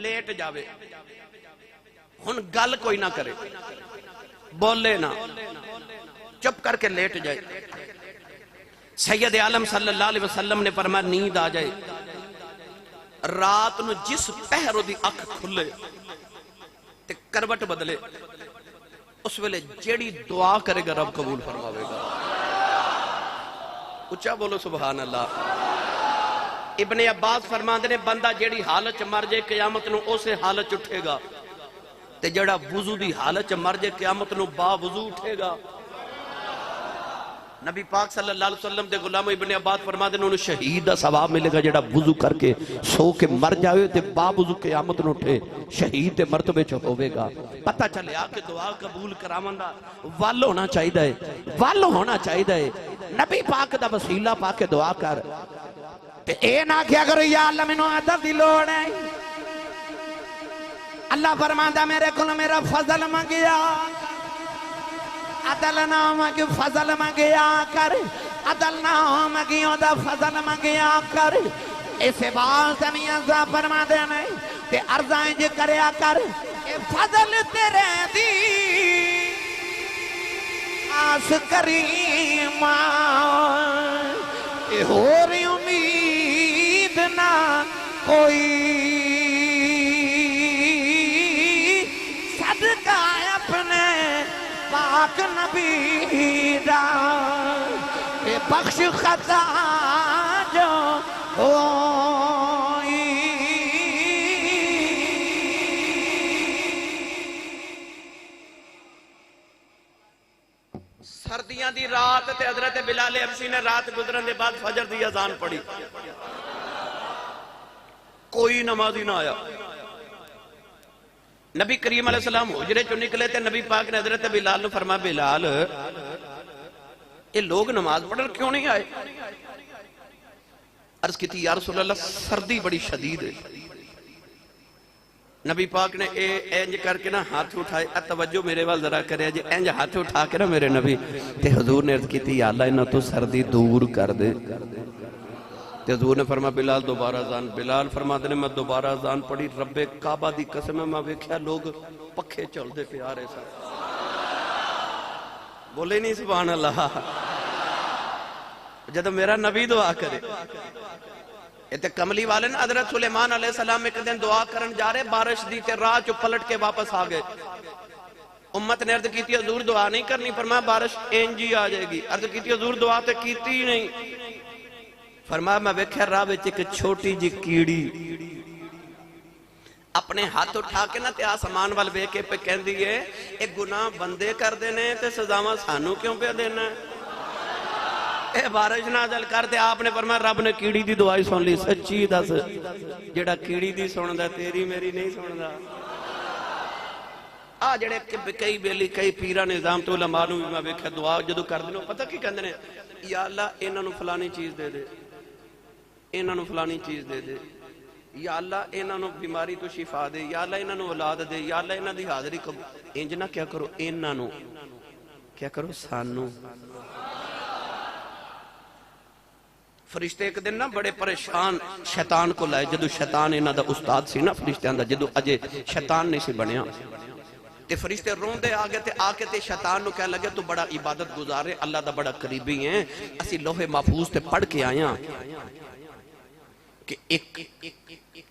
[SPEAKER 2] لیٹ جاوے. ہن گل کوئی نہ کرے، بولے نہ، چپ کر کے لیٹ جائے. سید عالم صلی اللہ علیہ وسلم نے فرمایا نیند آ جائے، رات نو جس پہرو دی اکھ کھلے تے کروٹ بدلے، اس ویلے جیڑی دعا کرے گا رب قبول فرماوے گا. اچھا بولو سبحان اللہ. ابن عباس فرماندے نے بندہ جیڑی حالت مر جائے قیامت نو اسے حالت اٹھے گا، تے جڑا وضو دی حالت مر جائے قیامت نو با وضو اٹھے گا. نبی پاک صلی اللہ علیہ وسلم دے غلام ابن عباس فرماندے نے انہوں شہید دا ثواب ملے گا جڑا وضو کر کے سو کے مر جاوے تے با وضو قیامت نو اٹھے، شہید دے مرتبے چ ہوے گا. پتہ چلیا کہ دعا قبول کراون دا ول ہونا چاہیے، ول ہونا چاہیے. نبی پاک دا وسیلہ پا کے دعا کر
[SPEAKER 1] تے اے نہ کیا کرو یا اللہ مینوں عدد دی لوڑ ہے. اللہ فرماندا میرے کول میرا فضل منگیا، عدل نہ مانگ فضل منگیا کر، عدل نہ مانگیوں دا فضل منگیا کر. اسے بات میاں فرما دینے تے عرضائیں جے کریا کر، اے فضل تیرے دی آس کریم، اے ہو رہی امید نہ کوئی، صدقہ اپنے پاک نبی دا، اے بخش خطا جو ہوئی.
[SPEAKER 2] سردیاں دی رات تے حضرت بلال حبشی نے رات گزرن دے بعد فجر دی اذان پڑھی، کوئی نمازی نہ آیا. نبی کریم علیہ السلام حجرے چو نکلے تے نبی پاک نے حضرت بلال نے فرمایا بلال یہ لوگ نماز پڑھن کیوں نہیں آئے؟ عرض کی تھی یا رسول اللہ سردی بڑی شدید ہے. نبی پاک نے اینج کر کے نا ہاتھ اٹھائے، توجہ میرے وال ذرا کرے جی، اینج ہاتھ اٹھا کے نا میرے نبی تے حضور نے عرض کی تھی یا اللہ انہاں تو سردی دور کر دے. تے حضور نے فرمایا بلال دوبارہ اذان. بلال فرماتے نے میں دوبارہ اذان پڑھی، رب کعبہ دی قسم میں ویکھیا لوگ پکھے چل دے پیارے سا. بولے نہیں سبحان اللہ. جب میرا نبی دعا کرے، تے کملی والے نا حضرت سلیمان علیہ السلام ایک دن دعا کرن جا رہے، بارش دی تے راہ چو پلٹ کے واپس آ گئے. امت نے عرض کی تھی حضور دعا نہیں کرنی، فرمایا بارش انجی آ جائے گی. عرض کی تھی حضور دعا تے کیتی نہیں. فرمایا میں ویکھیا راہ وچ ایک چھوٹی جی کیڑی اپنے ہاتھ اٹھا کے نا تے آسمان وال ویکھ کے پہ کہندی ہے اے گناہ بندے کر دینے تے سزاواں سانو کیوں پہ دینا ہے؟ اے بارش نازل کر تے آپ نے فرمایا رب نے کیڑی دی دعائی سن لی. سچی دس جڑا کیڑی دی سندا تیری میری نہیں سندا. آ جڑے کئی بیلی کئی پیرا نظام تو علماء نو میں ویکھیا دعا جدوں کر دینا پتہ کی کہندے نے یا اللہ انہاں نو فلانی چیز دے دے، انہاں نو فلانی چیز دے دے، یا اللہ انہاں نو بیماری تو شفا دے، یا اللہ انہاں نو اولاد دے، یا اللہ انہاں دی حاضری کو. انج نہ کیا کرو، انہاں نو کیا کرو سانو. فرشتے ایک دن نا بڑے پریشان شیطان کو لائے، جدو شیطان انہاں دا استاد سی نا فرشتیاں دا، جدو اجے شیطان نہیں سی بنیا تے فرشتے روندے آگے تے آکے تے شیطان نو کہہ لگے تو بڑا عبادت گزارے، اللہ دا بڑا قریبی ہیں، اسی لوح محفوظ تے پڑھ کے آیا کہ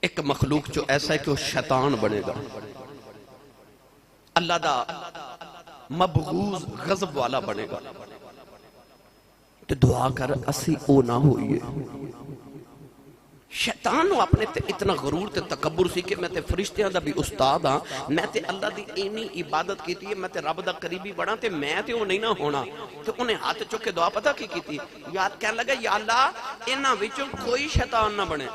[SPEAKER 2] ایک مخلوق جو ایسا ہے کہ وہ شیطان بنے گا، اللہ دا مبغوض غضب والا بنے گا. تو دعا کر اسی او نہ ہوئیے. شیطان نو اپنے تے اتنا غرور تے تکبر سی کہ میں تے فرشتیاں دا بھی استاد ہاں، میں تے اللہ دی اینی عبادت کیتی ہے، میں تے رب دا قریبی بڑا تے میں تے وہ نہیں نہ ہونا. تو انہیں ہاتھ چکے دعا پتہ کی کیتی، یاد کہنے لگا یا اللہ انہاں وچوں کوئی شیطان نہ بنے.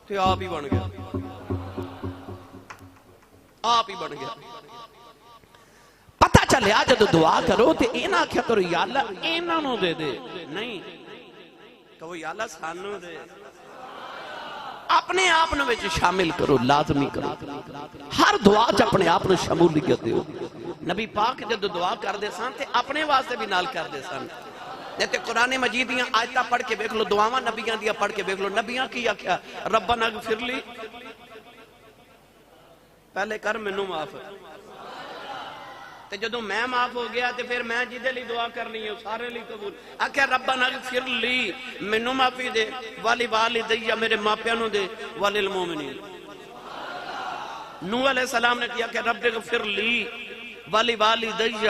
[SPEAKER 2] تو آپ ہی بن گیا، آپ ہی بن گیا. پتہ چلیا جب دعا کرو تے اینا کیا کرو یا اللہ اینا نو دے دے، نہیں کہو یا اللہ سانو دے. اپنے آپ نو وچ شامل کرو، لازمی کرو، ہر دعا چ اپنے آپ نو شمولیت دیو۔ نبی پاک جدو دعا کر دے سن تے اپنے واسطے بھی نال کر دے سن۔ تے قرآن مجید دیاں آیتاں پڑھ کے دیکھ لو، دعاواں نبیاں دیاں پڑھ کے دیکھ لو، نبیاں کی آکھیا ربنا اغفر لی، پہلے کر مینوں معاف، تے جدوں میں معاف ہو گیا تے پھر میں جدے لی دعا کرنی ہے سارے لی قبول۔ آکھیا ربنا اغفر لی، مینوں معافی دے، والی والدی، میرے ماپیاں نوں دے، وللمومنین۔ نوح علیہ السلام نے کیا کہ رب اغفر لی والی والدی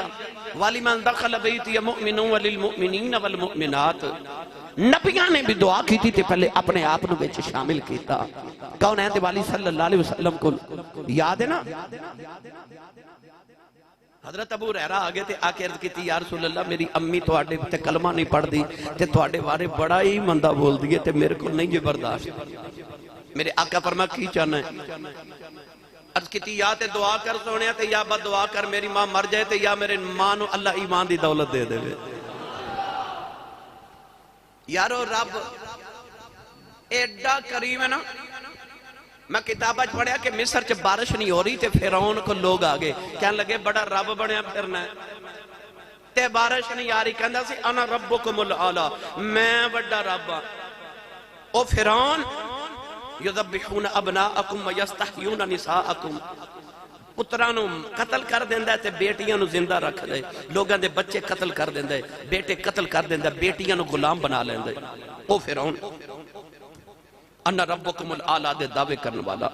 [SPEAKER 2] والی من دخل بیتی مؤمن وللمؤمنین والمؤمنات۔ نبیاں نے بھی دعا کی تھی پہلے اپنے آپ نو وچ شامل کیتا۔ کون ہے والی صلی اللہ علیہ وسلم کو یاد ہے نا؟ حضرت ابو ہریرہ آگے تے آکے عرض کیتی یا رسول اللہ میری امی تواڈے تے کلمہ نہیں پڑھ دی تے تواڈے بارے بڑا ہی مندہ بول دی تے میرے کو نہیں یہ برداشت۔ میرے آقا فرمایا کی چاہنا ہے؟ عرض کیتی یا تے دعا کر سونے تے یا بد دعا کر میری ماں مر جائے تے یا میرے ماں نو اللہ ایمان دی دولت دے دے۔ یارو رب ایڈا کریم ہے نا۔ میں کتابہ پڑھیا کہ مصر چ بارش نہیں ہو رہی تے فرعون کو لوگ آگے کہنے لگے بڑا رب بنیا پھرنا ہے تے بارش نہیں آ رہی، کہندا سی انا ربکم الاعلی، میں بڑا رب ہاں۔ او فرعون یذبحون ابناءکم ویستحیون نساءکم، پترانوں قتل کر دیندہ ہے تے بیٹیاں نو زندہ رکھ دے، لوگاں دے بچے قتل کر دیندہ ہے، بیٹے قتل کر دیندہ ہے، بیٹیاں نو غلام بنا لیندہ ہے۔ او فرعون انا ربکم الاعلی دے دعوے کرنے والا۔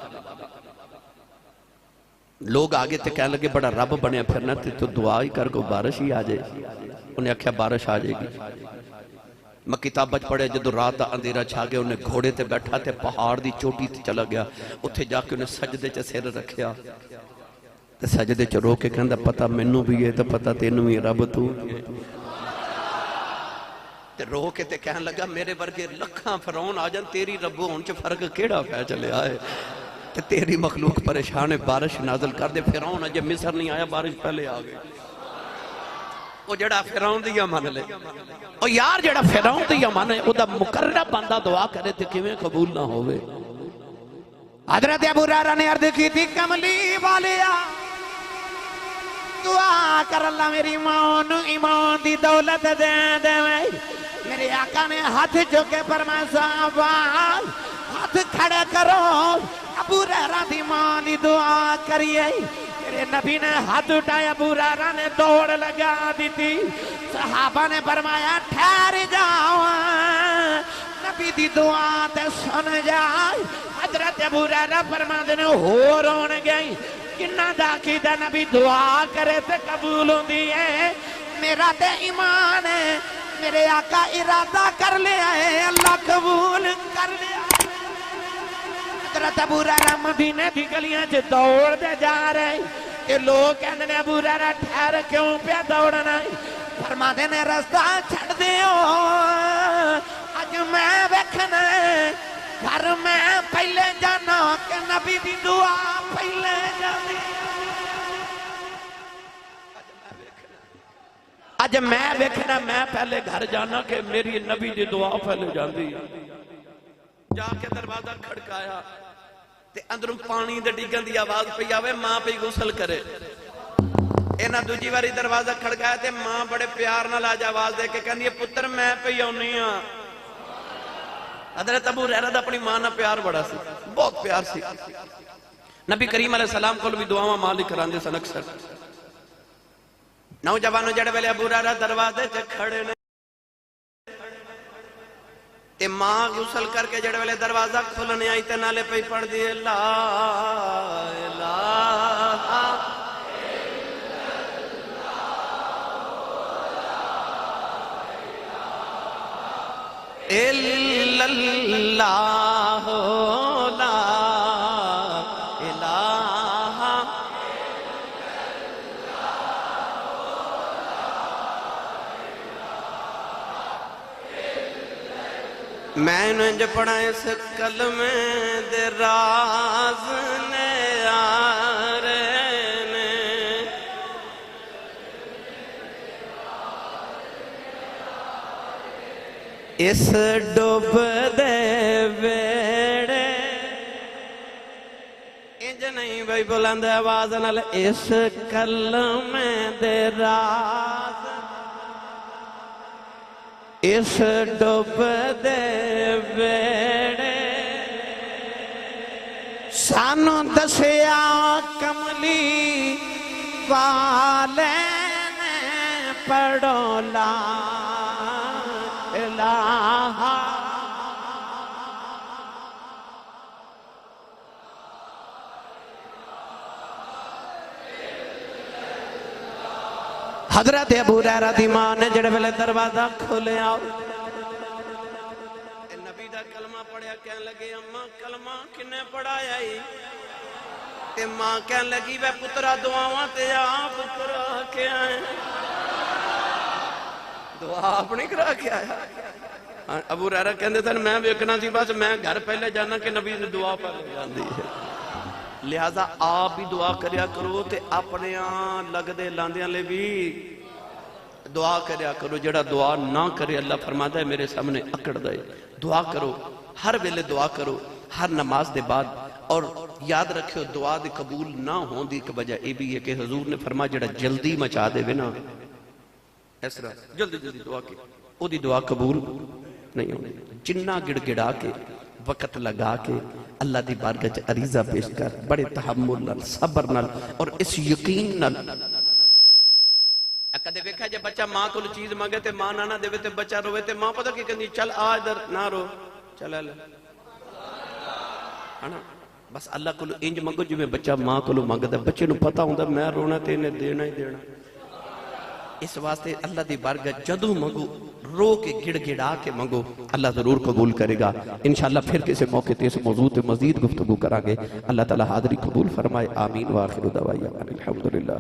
[SPEAKER 2] لوگ آگے تے کہنے لگے بڑا رب بنیا پھرنا تے تو دعا ہی کر کو بارش ہی آ جائے۔ انہیں آکھیا بارش آ جائے گی۔ میں کتاب بچ پڑھے جدو رات دا اندھیرا چھا گیا، انہیں گھوڑے تے بیٹھا تے پہاڑ دی چوٹی تے چلا گیا، اتھے جا کے انہیں سجدے چے سر رکھیا تے سجدے چے رو کے کہندا پتہ مینوں بھی ہے تے پتہ تینوں بھی رب تو تے رو کے تے کہنے لگا میرے ورگے لکھاں فرعون آ جان تیری رب ہون چ فرق کیڑا پہ چلے آئے تے تیری مخلوق پریشان ہے، بارش نازل کر دے۔ فرعون اجے مصر نہیں آیا، بارش پہلے آ گئی۔ او جڑا فرعون دیا من لے، او یار جڑا فرعون دیا من ہے او دا مقررہ بندہ دعا کرے تے کیویں قبول نہ ہوئے۔
[SPEAKER 1] حضرت ابو ہریرہ نے عرض کی تھی کملی والیا دعا کر اللہ میری ماں نو ایمان دی دولت دے دے۔ میرے آقا نے ہاتھ چکے فرمایا صحابہ ہاتھ کھڑے کرو، ابو ہریرہ دی ماں دی دعا کریے۔ میرے نبی نے ہاتھ اٹھایا، ابو ہریرہ نے دوڑ لگا دی تھی۔ صحابہ نے فرمایا ٹھہر جاؤ، نبی دی دعا تے سن جائے۔ حضرت ابو ہریرہ فرماتے نے ہو رون گئی کنہ دا کیدہ نبی دعا کرے تے قبول ہوں دیئے، میرا تے ایمان ہے، میرے آقا ارادہ کر لیا ہے اللہ قبول کر لیا۔ حضرت ابو ہریرہ مدینے دی گلیاں چ دوڑ دے جا رہے، کہ لوگ کہنے نے ابو ہریرہ ٹھہر کیوں پہ دوڑنا ہے؟ فرماتے نے رستہ چھڑ دیو، اج میں ویکھنا ہے گھر میں پہلے جانا کہ نبی دی دعا پہلے جانا۔
[SPEAKER 2] اج میں ویکھنا میں پہلے گھر جانا کہ میری نبی دی دعا پہلے جاندی۔ جا کے دروازہ کھڑکایا تے اندروں پانی دے ڈگن دی آواز پئی آوے، ماں پئی غسل کرے۔ اینا دوجی واری دروازہ کھڑکایا تے ماں بڑے پیار نال آج آواز دے کے کہندی ہے پتر میں پئی آونی ہاں۔ حضرت ابو ہریرہ دا اپنی ماں نہ پیار بڑا سی، بہت پیار سی۔ نبی کریم علیہ السلام کو بھی دعاواں مالک کراندے سن اکثر۔ نوجوانوں جڑے ویلے ابو ہریرہ دروازے چ کھڑے نے تے ماں غسل کر کے جڑے ویلے دروازہ کھلنے آئی تے نالے پئی پڑھ دی لا الہ الا اللہ لا الہ میں نے جو پڑھا اس کلمے دے راز نے آرے نے اس ڈوب دے بیڑے کوئی بلند آواز نال اس کلمے دے راز اس ڈوب دے بیڑے
[SPEAKER 1] سانو دسیا کملی والے نے پڑھو لا الہ
[SPEAKER 2] حضرت ابو ہریرہ دی ماں نے جڑے ویلے دروازہ کھولیا نبی دا کلمہ پڑھیا کہنے لگے اماں کلمہ کنے پڑھایا ہی تے ماں کہنے لگی وے پترا دعاواں تے آپ کرا کے آئے دعا آپ نہیں کرا کے آیا ابو ہریرہ کہندے تھے میں ویکھنا سی بس میں گھر پہلے جانا کہ نبی نے دعا پہلے جاندی ہے لہذا آپ بھی دعا کریا کرو تے اپنے لگ دے لاندیاں لے بھی دعا کریا کرو جڑا دعا نہ کرے اللہ فرماتا ہے میرے سامنے اکڑ دے دعا کرو ہر ویلے دعا کرو ہر نماز دے بعد اور یاد رکھو دعا دے قبول نہ ہون دی ایک وجہ اے بھی ہے کہ حضور نے فرمایا جڑا جلدی مچا دے وے نا اس طرح جلدی جلدی دعا کی او دی دعا قبول نہیں ہونی جنہ گڑ گڑا کے وقت لگا کے اللہ دی بارگاہ چ عریضہ پیش کر بڑے تحمل نال صبر نال اور اس یقین نال کدے ویکھا جے بچہ ماں کول چیز مانگے تے ماں نہ دے تے بچہ روے تے ماں پتہ کی کہندی چل آ ادھر نہ رو چل لے ہنا بس اللہ کول انج منگو جویں بچہ ماں کول منگدا بچے نو پتہ ہوندا میں رونا تے نے دینا ہی دینا اس واسطے اللہ دی بارگاہ جدوں منگو رو کے گڑ گڑا کے منگو اللہ ضرور قبول کرے گا انشاءاللہ پھر کسی موقع تے اس موضوع تے مزید گفتگو کریں گے اللہ تعالی حاضری قبول فرمائے آمین وآخر دعوانا الحمدللہ